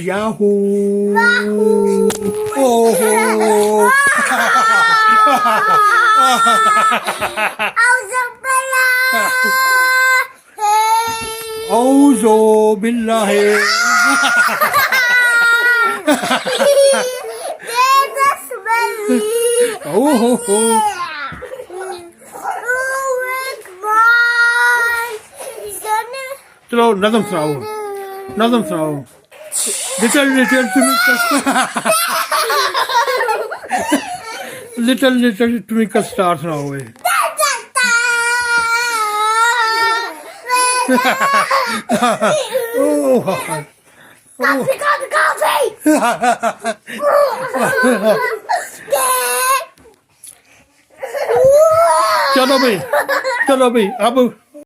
Yahoo औज़ो बिल्लाहि चलो नज़म सुनाओ लिटिल ट्विंकल स्टार सुनाओ चलो भाई अब